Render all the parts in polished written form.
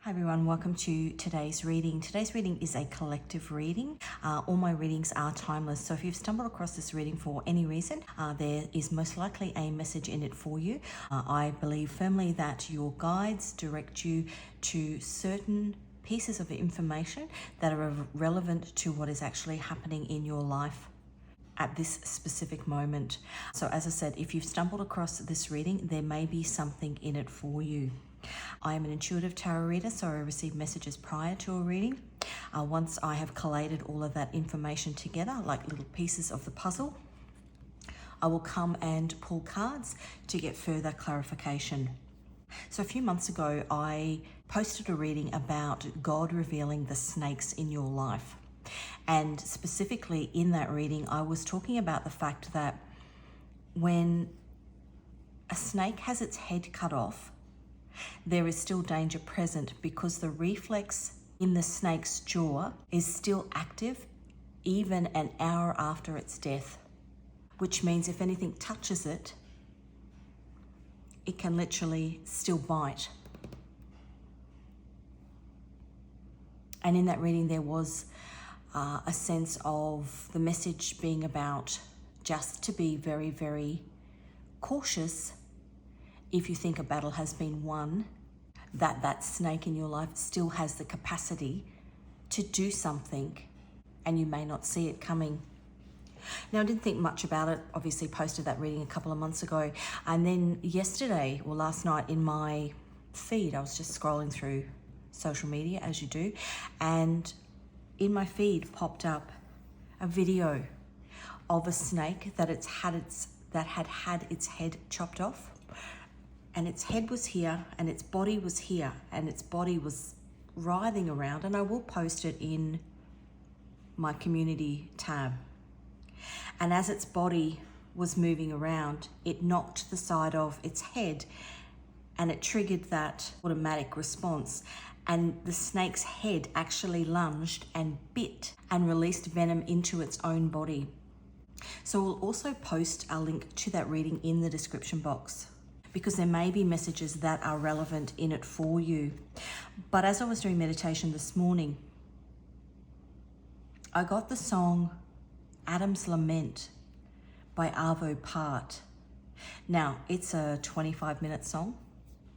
Hi everyone, welcome to today's reading. Today's reading is a collective reading. All my readings are timeless, so if you've stumbled across this reading for any reason, there is most likely a message in it for you. I believe firmly that your guides direct you to certain pieces of information that are relevant to what is actually happening in your life at this specific moment. So as I said, if you've stumbled across this reading, there may be something in it for you. I am an intuitive tarot reader, so I receive messages prior to a reading. Once I have collated all of that information together, like little pieces of the puzzle, I will come and pull cards to get further clarification. So a few months ago, I posted a reading about God revealing the snakes in your life. And specifically in that reading, I was talking about the fact that when a snake has its head cut off, there is still danger present because the reflex in the snake's jaw is still active even an hour after its death, which means if anything touches it, it can literally still bite. And in that reading, there was a sense of the message being about just to be very, very cautious. If you think a battle has been won, that snake in your life still has the capacity to do something and you may not see it coming. Now, I didn't think much about it, obviously posted that reading a couple of months ago. And then yesterday, or last night in my feed, I was just scrolling through social media as you do. And in my feed popped up a video of a snake that had had its head chopped off. And its head was here and its body was here and its body was writhing around, and I will post it in my community tab. And as its body was moving around, it knocked the side of its head and it triggered that automatic response, and the snake's head actually lunged and bit and released venom into its own body. So we'll also post a link to that reading in the description box, because there may be messages that are relevant in it for you. But as I was doing meditation this morning, I got the song Adam's Lament by Arvo Part. Now, it's a 25-minute song.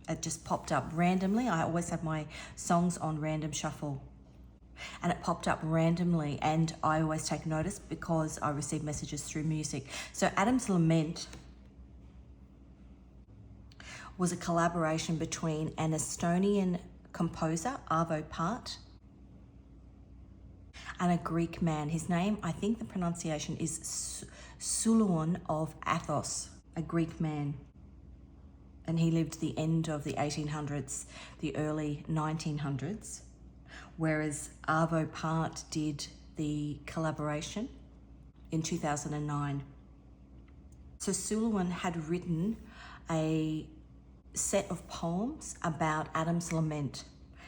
It just popped up randomly. I always have my songs on random shuffle. And it popped up randomly, and I always take notice because I receive messages through music. So Adam's Lament was a collaboration between an Estonian composer, Arvo Part, and a Greek man. His name, I think the pronunciation is Suluon of Athos, a Greek man. And he lived the end of the 1800s, the early 1900s, whereas Arvo Part did the collaboration in 2009. So Suluon had written a set of poems about Adam's lament.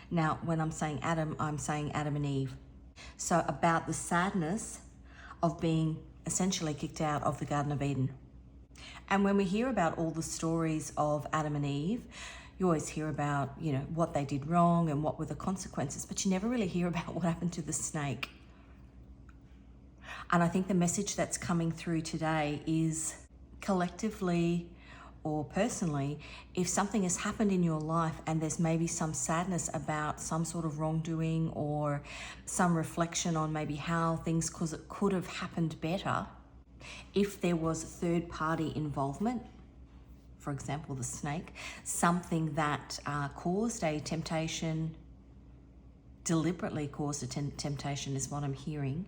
Now, when I'm saying Adam, I'm saying Adam and Eve. So about the sadness of being essentially kicked out of the Garden of Eden. And when we hear about all the stories of Adam and Eve, you always hear about, what they did wrong and what were the consequences, but you never really hear about what happened to the snake. And I think the message that's coming through today is collectively or personally, if something has happened in your life and there's maybe some sadness about some sort of wrongdoing or some reflection on maybe how things could have happened better, if there was third-party involvement, for example, the snake, something that caused a temptation, deliberately caused a temptation is what I'm hearing.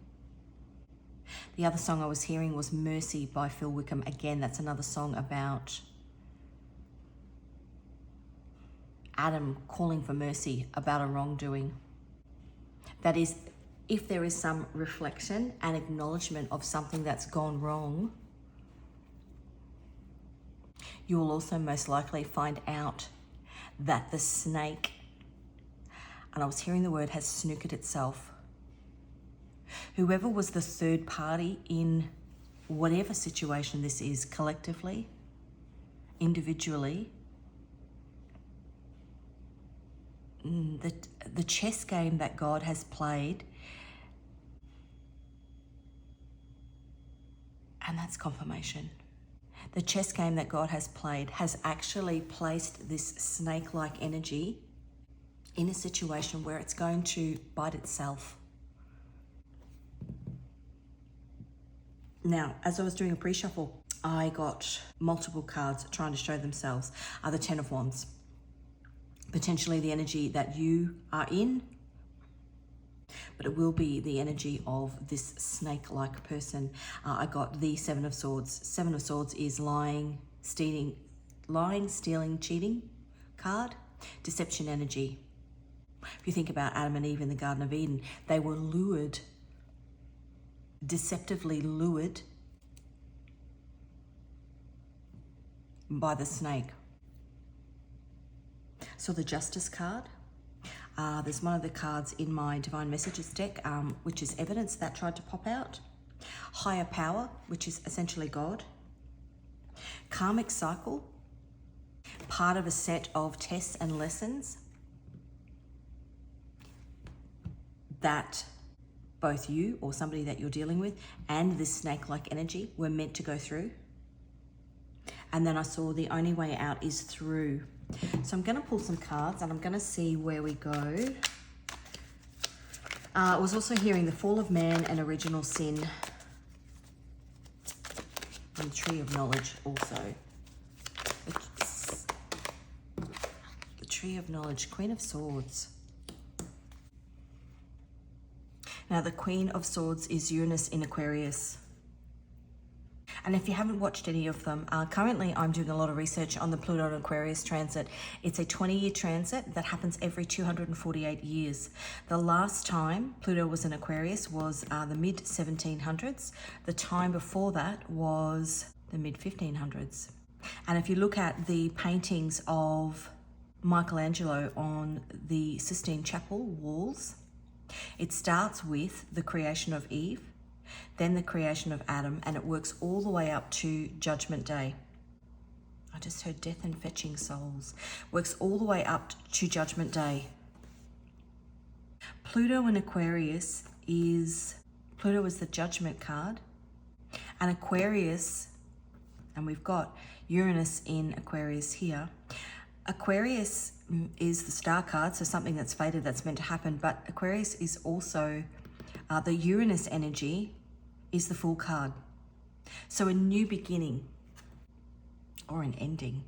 The other song I was hearing was Mercy by Phil Wickham. Again, that's another song about Adam calling for mercy about a wrongdoing. That is, if there is some reflection and acknowledgement of something that's gone wrong, you will also most likely find out that the snake, and I was hearing the word, has snookered itself. Whoever was the third party in whatever situation this is, collectively, individually, the chess game that God has played, and that's confirmation. The chess game that God has played has actually placed this snake-like energy in a situation where it's going to bite itself. Now, as I was doing a pre-shuffle, I got multiple cards trying to show themselves. The Ten of Wands. Potentially the energy that you are in, but it will be the energy of this snake-like person. I got the Seven of Swords. Seven of Swords is lying, stealing, cheating card, deception energy. If you think about Adam and Eve in the Garden of Eden, they were lured, deceptively lured by the snake. So the Justice card, there's one of the cards in my Divine Messages deck, which is evidence that tried to pop out. Higher Power, which is essentially God. Karmic Cycle, part of a set of tests and lessons that both you or somebody that you're dealing with and this snake-like energy were meant to go through. And then I saw the only way out is through. So I'm going to pull some cards and I'm going to see where we go. I was also hearing the Fall of Man and Original Sin. And the Tree of Knowledge also. The Tree of Knowledge, Queen of Swords. Now the Queen of Swords is Uranus in Aquarius. And if you haven't watched any of them, currently I'm doing a lot of research on the Pluto and Aquarius transit. It's a 20-year transit that happens every 248 years. The last time Pluto was in Aquarius was the mid-1700s. The time before that was the mid-1500s. And if you look at the paintings of Michelangelo on the Sistine Chapel walls, it starts with the creation of Eve, then the creation of Adam, and it works all the way up to Judgment Day. I just heard death and fetching souls. Works all the way up to Judgment Day. Pluto in Aquarius Pluto is the Judgment card, and Aquarius, and we've got Uranus in Aquarius here. Aquarius is the star card, so something that's fated, that's meant to happen, but Aquarius is also the Uranus energy is the Fool card. So a new beginning or an ending.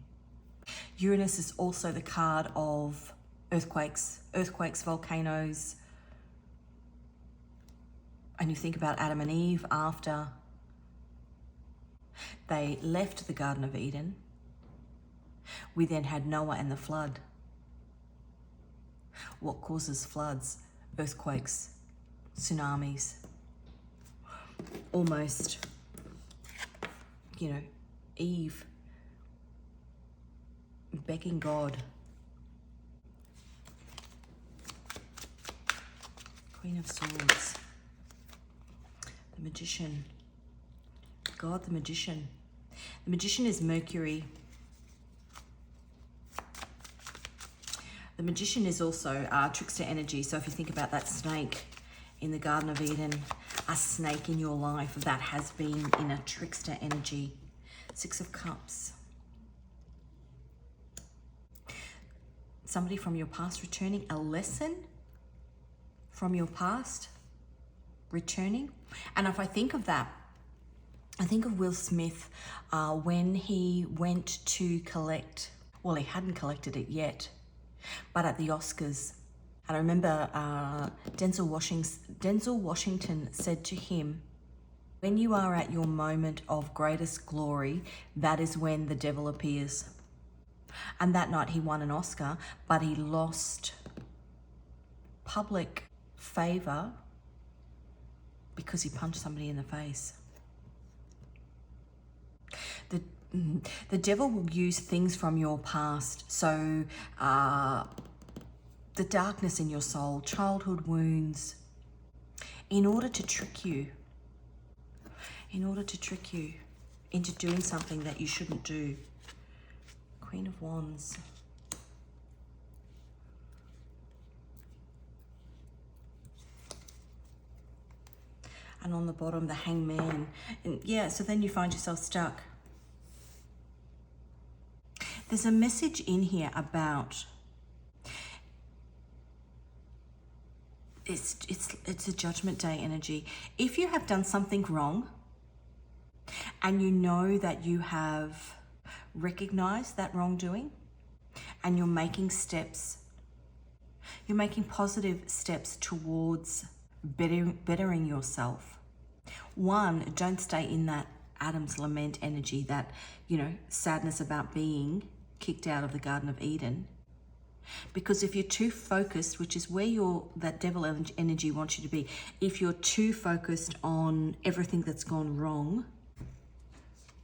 Uranus is also the card of earthquakes, volcanoes. And you think about Adam and Eve after they left the Garden of Eden. We then had Noah and the flood. What causes floods? Earthquakes, tsunamis. Almost, Eve begging God. Queen of Swords. The Magician. God, the Magician. The Magician is Mercury. The Magician is also trickster energy. So if you think about that snake in the Garden of Eden, a snake in your life that has been in a trickster energy. Six of Cups. Somebody from your past returning, a lesson from your past returning. And if I think of that, I think of Will Smith when he went to collect, well, he hadn't collected it yet, but at the Oscars. And I remember Denzel Washington said to him, when you are at your moment of greatest glory, that is when the devil appears. And that night he won an Oscar, but he lost public favor because he punched somebody in the face. The devil will use things from your past. So the darkness in your soul, childhood wounds, in order to trick you into doing something that you shouldn't do. Queen of Wands. And on the bottom, the Hangman. And yeah, so then you find yourself stuck. There's a message in here about it's a judgment day energy. If you have done something wrong and you know that you have recognized that wrongdoing and you're making positive steps towards bettering yourself. One, don't stay in that Adam's lament energy, that, sadness about being kicked out of the Garden of Eden. Because if you're too focused, which is where that devil energy wants you to be, if you're too focused on everything that's gone wrong,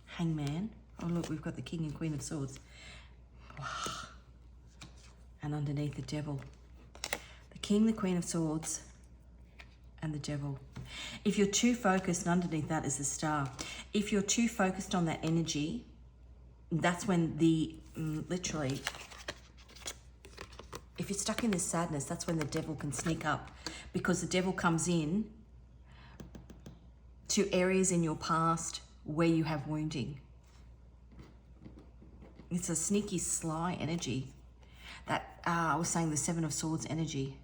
Hangman. Oh look, we've got the King and Queen of Swords. Wow. And underneath the devil. The King, the Queen of Swords, and the devil. If you're too focused, and underneath that is the Star. If you're too focused on that energy, that's when literally, if you're stuck in this sadness, that's when the devil can sneak up, because the devil comes in to areas in your past where you have wounding. It's a sneaky, sly energy. That, I was saying the Seven of Swords energy.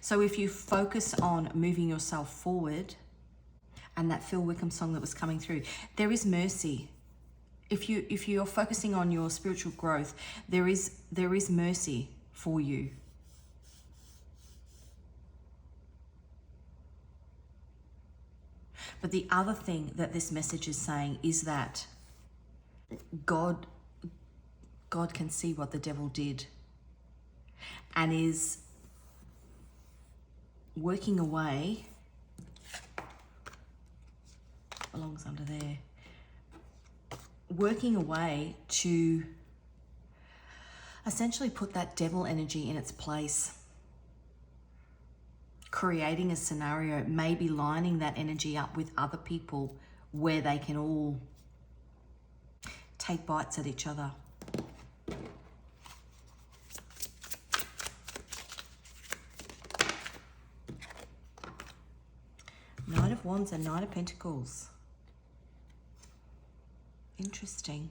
So if you focus on moving yourself forward, and that Phil Wickham song that was coming through, there is mercy. If you're focusing on your spiritual growth, there is mercy for you. But the other thing that this message is saying is that God can see what the devil did and is working away, belongs under there, working away to essentially put that devil energy in its place, creating a scenario, maybe lining that energy up with other people where they can all take bites at each other. Knight of Wands and Knight of Pentacles. Interesting.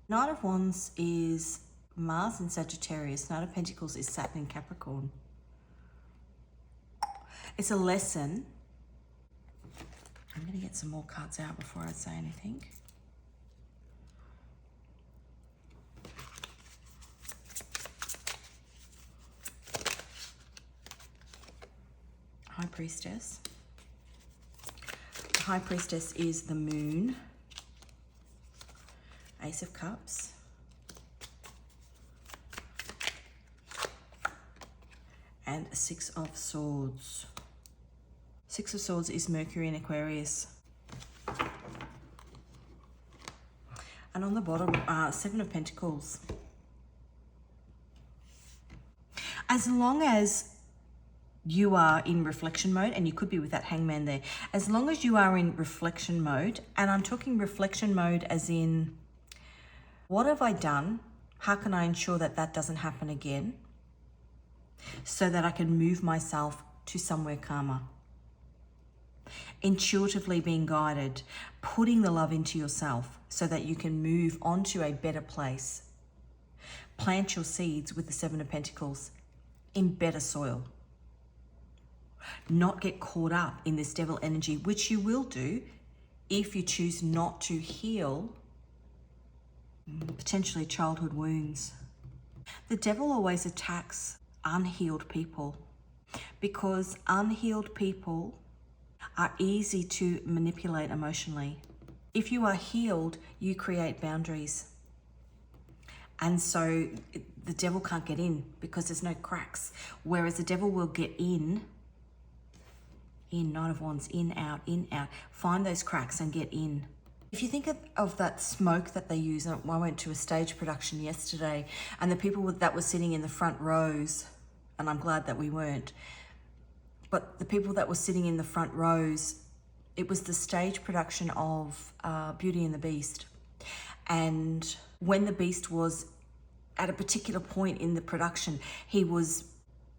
Knight of Wands is Mars in Sagittarius. Knight of Pentacles is Saturn in Capricorn. It's a lesson. I'm going to get some more cards out before I say anything. High Priestess. The High Priestess is the Moon. Ace of Cups. And Six of Swords. Six of Swords is Mercury in Aquarius. And on the bottom, Seven of Pentacles. As long as you are in reflection mode, and you could be with that Hangman there, as long as you are in reflection mode, and I'm talking reflection mode as in, what have I done? How can I ensure that that doesn't happen again? So that I can move myself to somewhere calmer. Intuitively being guided, putting the love into yourself so that you can move on to a better place. Plant your seeds with the Seven of Pentacles in better soil. Not get caught up in this devil energy, which you will do if you choose not to heal potentially childhood wounds. The devil always attacks unhealed people because unhealed people are easy to manipulate emotionally. If you are healed, you create boundaries. And so the devil can't get in because there's no cracks. Whereas the devil will get in, Knight of Wands, in, out, find those cracks and get in. If you think of that smoke that they use, I went to a stage production yesterday and the people that were sitting in the front rows, and I'm glad that we weren't, but the people that were sitting in the front rows, it was the stage production of Beauty and the Beast. And when the Beast was at a particular point in the production, he was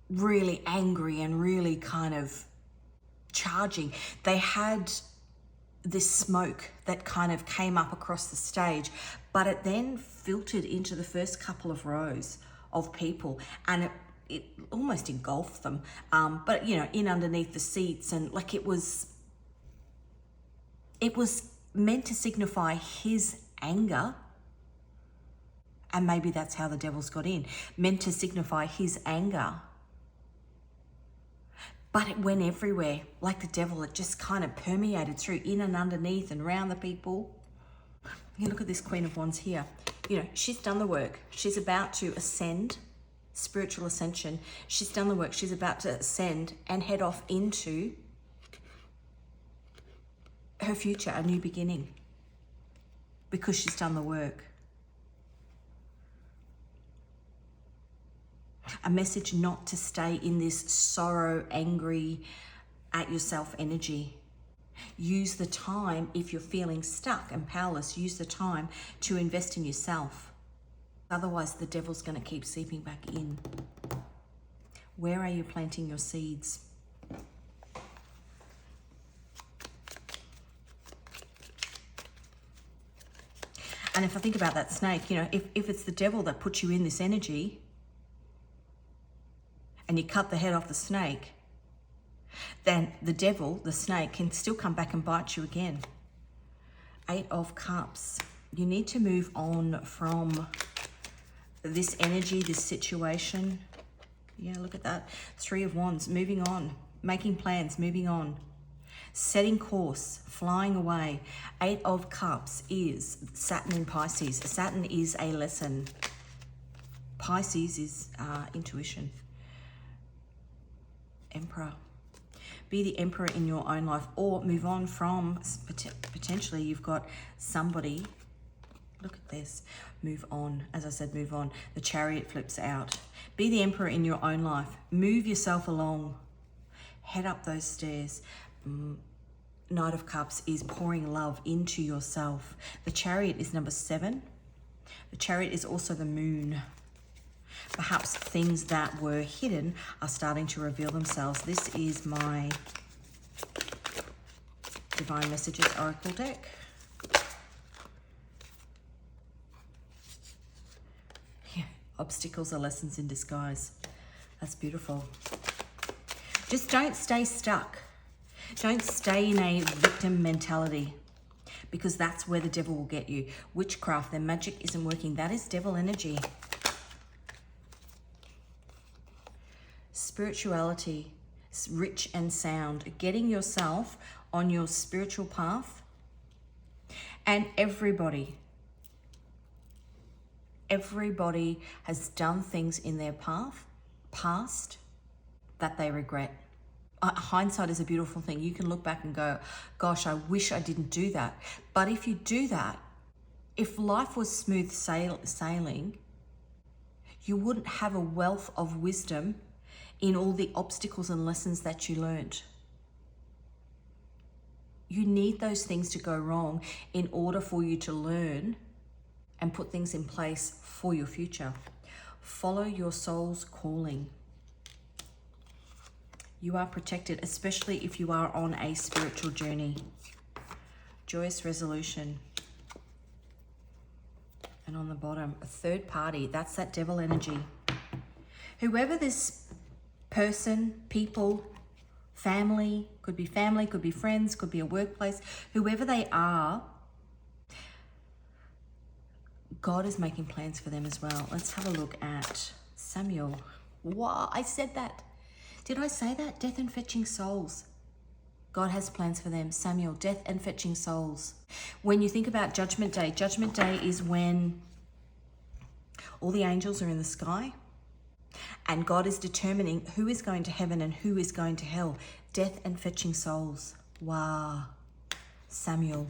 really angry and really kind of charging. They had this smoke that kind of came up across the stage, but it then filtered into the first couple of rows of people, and it almost engulfed them. But you know, in underneath the seats, and like it was meant to signify his anger. And maybe that's how the devils got in, meant to signify his anger. But it went everywhere, like the devil. It just kind of permeated through, in and underneath and around the people. You look at this Queen of Wands here. You know, she's done the work. She's about to ascend, spiritual ascension. She's done the work. She's about to ascend and head off into her future, a new beginning, because she's done the work. A message not to stay in this sorrow, angry, at yourself energy. Use the time, if you're feeling stuck and powerless, use the time to invest in yourself. Otherwise, the devil's going to keep seeping back in. Where are you planting your seeds? And if I think about that snake, you know, if it's the devil that puts you in this energy, and you cut the head off the snake, then the devil, the snake, can still come back and bite you again. 8 of Cups. You need to move on from this energy, this situation. Yeah, look at that. 3 of Wands, moving on, making plans, moving on, setting course, flying away. 8 of Cups is Saturn in Pisces. Saturn is a lesson. Pisces is intuition. Emperor. Be the emperor in your own life, or move on from, potentially you've got somebody, look at this, move on. As I said, move on. The Chariot flips out. Be the emperor in your own life. Move yourself along. Head up those stairs. Knight of Cups is pouring love into yourself. The Chariot is number 7. The Chariot is also the moon. Perhaps things that were hidden are starting to reveal themselves. This is my Divine Messages Oracle deck. Yeah, obstacles are lessons in disguise. That's beautiful. Just don't stay stuck. Don't stay in a victim mentality, because that's where the devil will get you. Witchcraft, their magic isn't working. That is devil energy. Spirituality, rich and sound, getting yourself on your spiritual path. And everybody has done things in their past that they regret. Hindsight is a beautiful thing. You can look back and go, gosh, I wish I didn't do that. But if you do that, if life was smooth sailing, you wouldn't have a wealth of wisdom in all the obstacles and lessons that you learned. You need those things to go wrong in order for you to learn and put things in place for your future. Follow your soul's calling. You are protected, especially if you are on a spiritual journey. Joyous resolution. And on the bottom, a third party. That's that devil energy. Whoever this person, people, family, could be friends, could be a workplace, whoever they are, God is making plans for them as well. Let's have a look at Samuel. Wow, I said that. Did I say that? Death and fetching souls. God has plans for them. Samuel, death and fetching souls. When you think about Judgment Day is when all the angels are in the sky, and God is determining who is going to heaven and who is going to hell. Death and fetching souls. Wow. Samuel.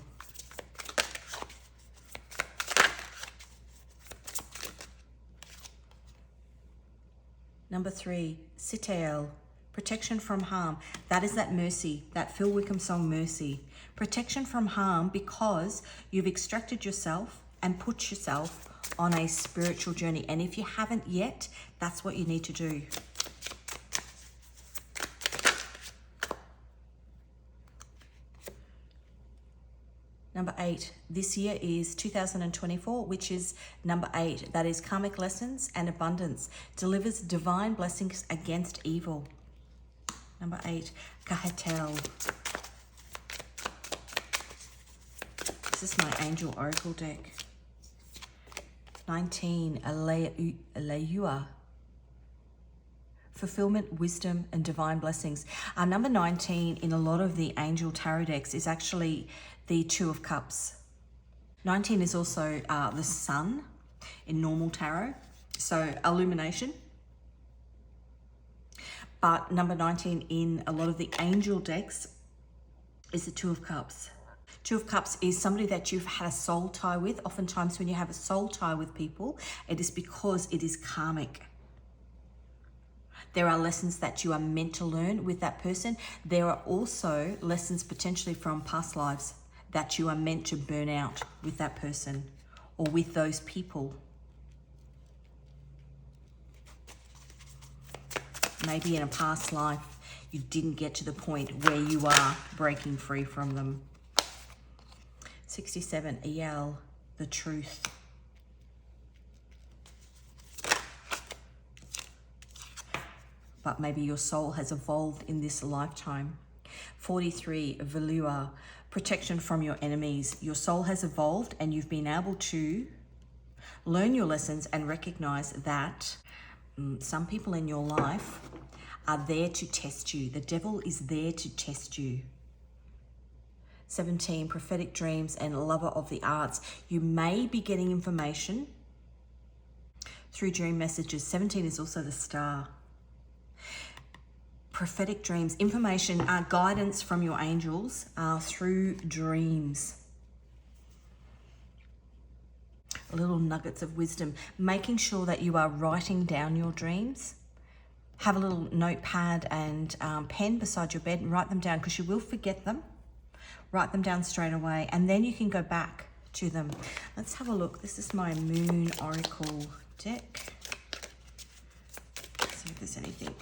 Number 3, Sitael. Protection from harm. That is that mercy, that Phil Wickham song, Mercy. Protection from harm, because you've extracted yourself and put yourself on a spiritual journey. And if you haven't yet, that's what you need to do. Number 8, this year is 2024, which is number 8. That is karmic lessons and abundance. Delivers divine blessings against evil. Number 8, Kahatel. This is my angel oracle deck. 19, Aleyua. Fulfillment, wisdom, and divine blessings. Number 19 in a lot of the angel tarot decks is actually the Two of Cups. 19 is also the sun in normal tarot, so illumination. But number 19 in a lot of the angel decks is the Two of Cups. Two of Cups is somebody that you've had a soul tie with. Oftentimes when you have a soul tie with people, it is because it is karmic. There are lessons that you are meant to learn with that person. There are also lessons potentially from past lives that you are meant to burn out with that person or with those people. Maybe in a past life, you didn't get to the point where you are breaking free from them. 67, Eyal, the truth. But maybe your soul has evolved in this lifetime. 43, Velua, protection from your enemies. Your soul has evolved and you've been able to learn your lessons and recognize that some people in your life are there to test you. The devil is there to test you. 17, prophetic dreams and lover of the arts. You may be getting information through dream messages. 17 is also the star. Prophetic dreams, information, guidance from your angels through dreams. Little nuggets of wisdom, making sure that you are writing down your dreams. Have a little notepad and pen beside your bed and write them down, because you will forget them. Write them down straight away and then you can go back to them. Let's have a look. This is my Moon Oracle deck. Let's see if there's anything.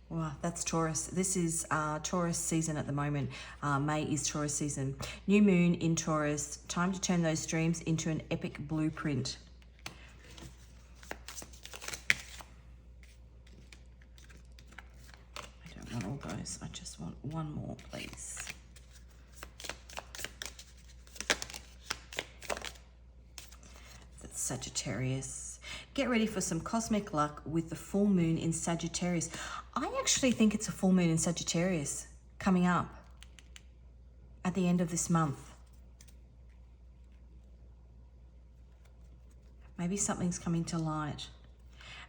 Wow, that's Taurus. This is Taurus season at the moment. May is Taurus season. New moon in Taurus. Time to turn those dreams into an epic blueprint. I don't want all those. I just want one more, please. That's Sagittarius. Get ready for some cosmic luck with the full moon in Sagittarius. I actually think it's a full moon in Sagittarius coming up at the end of this month. Maybe something's coming to light.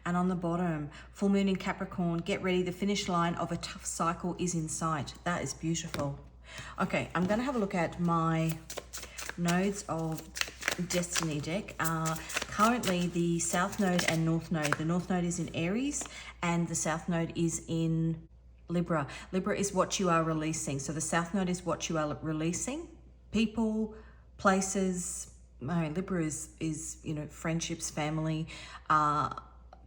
And on the bottom, full moon in Capricorn. Get ready, the finish line of a tough cycle is in sight. That is beautiful. Okay, I'm going to have a look at my nodes of Destiny deck. Currently the South Node and North Node. The North Node is in Aries and the South Node is in Libra. Libra is what you are releasing. So the South Node is what you are releasing. People, places. Libra is you know, friendships, family,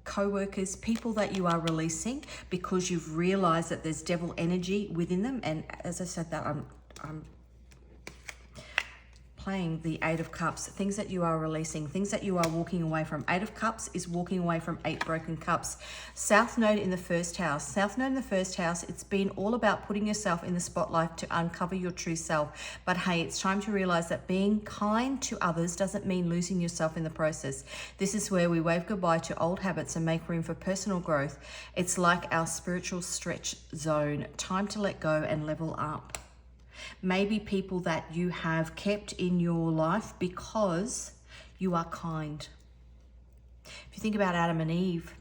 co-workers, people that you are releasing because you've realized that there's devil energy within them. And as I said that, I'm playing the Eight of Cups, things that you are releasing, things that you are walking away from. Eight of Cups is walking away from 8 broken cups. South Node in the first house. South Node in the first house, it's been all about putting yourself in the spotlight to uncover your true self. But hey, it's time to realize that being kind to others doesn't mean losing yourself in the process. This is where we wave goodbye to old habits and make room for personal growth. It's like our spiritual stretch zone. Time to let go and level up. Maybe people that you have kept in your life because you are kind. If you think about Adam and Eve,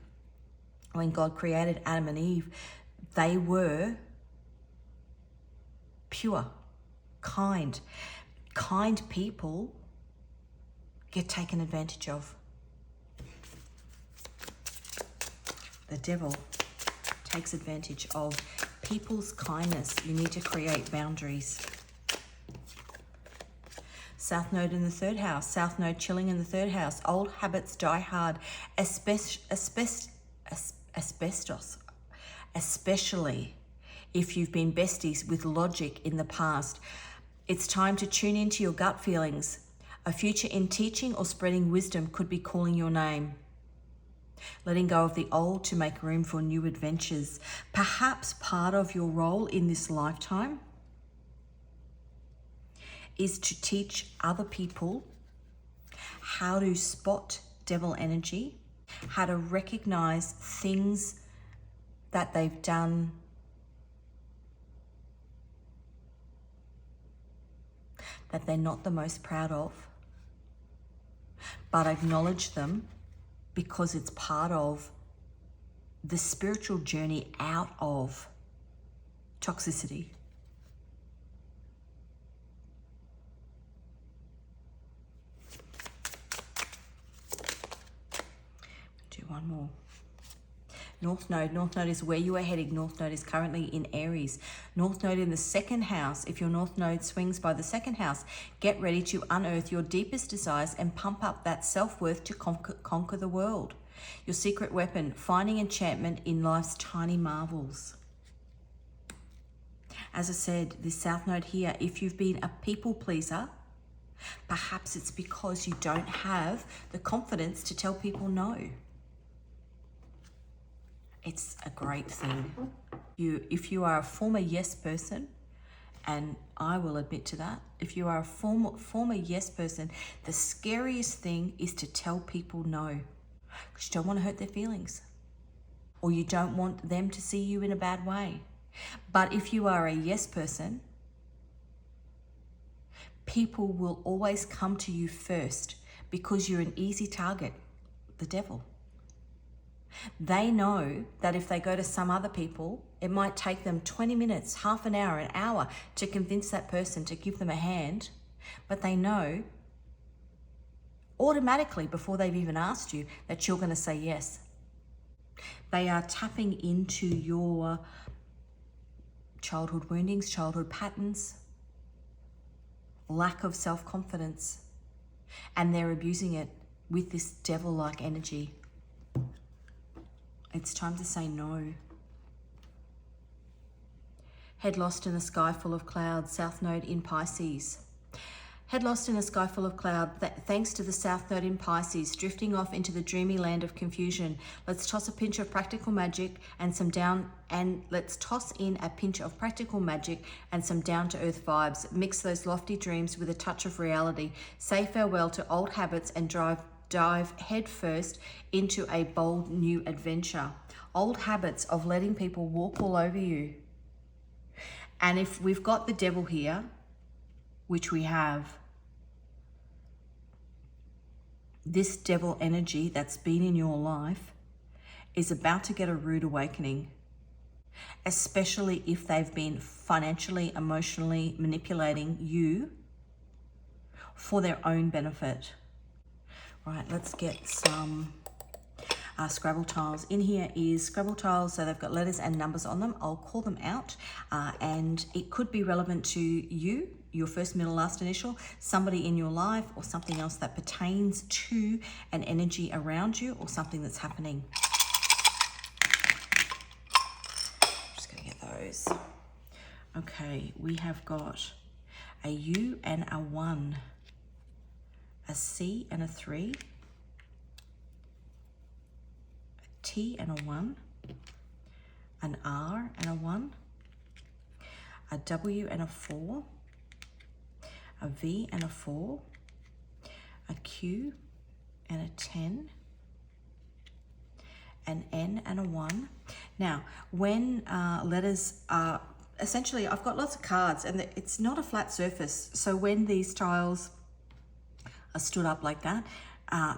when God created Adam and Eve, they were pure, kind. Kind people get taken advantage of. The devil takes advantage of people's kindness. You need to create boundaries. South Node in the third house. South Node chilling in the third house. Old habits die hard. Asbestos. Especially if you've been besties with logic in the past. It's time to tune into your gut feelings. A future in teaching or spreading wisdom could be calling your name. Letting go of the old to make room for new adventures. Perhaps part of your role in this lifetime is to teach other people how to spot devil energy, how to recognize things that they've done that they're not the most proud of, but acknowledge them because it's part of the spiritual journey out of toxicity. Do one more. North Node. North Node is where you are heading. North Node is currently in Aries. North Node in the second house. If your North Node swings by the second house, get ready to unearth your deepest desires and pump up that self-worth to conquer the world. Your secret weapon, finding enchantment in life's tiny marvels. As I said, this South Node here, if you've been a people pleaser, perhaps it's because you don't have the confidence to tell people no. It's a great thing. If you are a former yes person, and I will admit to that, if you are a former yes person, the scariest thing is to tell people no, because you don't want to hurt their feelings, or you don't want them to see you in a bad way. But if you are a yes person, people will always come to you first because you're an easy target, the devil. They know that if they go to some other people, it might take them 20 minutes, half an hour to convince that person to give them a hand. But they know automatically before they've even asked you that you're going to say yes. They are tapping into your childhood woundings, childhood patterns, lack of self-confidence, and they're abusing it with this devil-like energy. It's time to say no. Head lost in a sky full of clouds, South Node in Pisces. Head lost in a sky full of cloud, thanks to the South Node in Pisces, drifting off into the dreamy land of confusion. Let's toss a pinch of practical magic and some down to earth vibes. Mix those lofty dreams with a touch of reality. Say farewell to old habits and dive headfirst into a bold new adventure. Old habits of letting people walk all over you. And if we've got the devil here, which we have, this devil energy that's been in your life is about to get a rude awakening, especially if they've been financially, emotionally manipulating you for their own benefit. Right, let's get some Scrabble tiles. In here is Scrabble tiles, so they've got letters and numbers on them. I'll call them out, and it could be relevant to you, your first, middle, last initial, somebody in your life, or something else that pertains to an energy around you or something that's happening. I'm just going to get those. Okay, we have got a U and a 1. A C and a 3, a T and a 1, an R and a 1, a W and a 4, a V and a 4, a Q and a 10, an N and a 1. Now, when letters are, essentially, I've got lots of cards and it's not a flat surface. So when these tiles are stood up like that,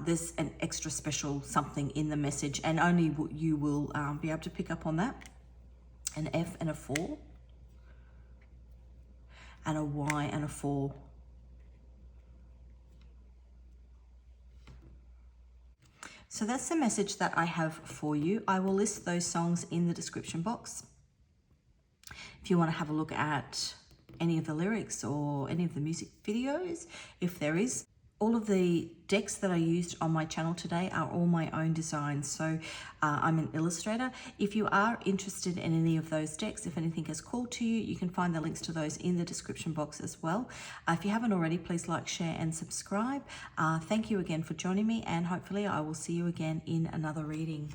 there's an extra special something in the message, and only you will be able to pick up on that. An F and a 4, and a Y and a 4. So that's the message that I have for you. I will list those songs in the description box. If you want to have a look at any of the lyrics or any of the music videos, if there is. all of the decks that I used on my channel today are all my own designs. So I'm an illustrator. If you are interested in any of those decks, if anything has called to you, you can find the links to those in the description box as well. If you haven't already, please like, share and subscribe. Thank you again for joining me, and hopefully I will see you again in another reading.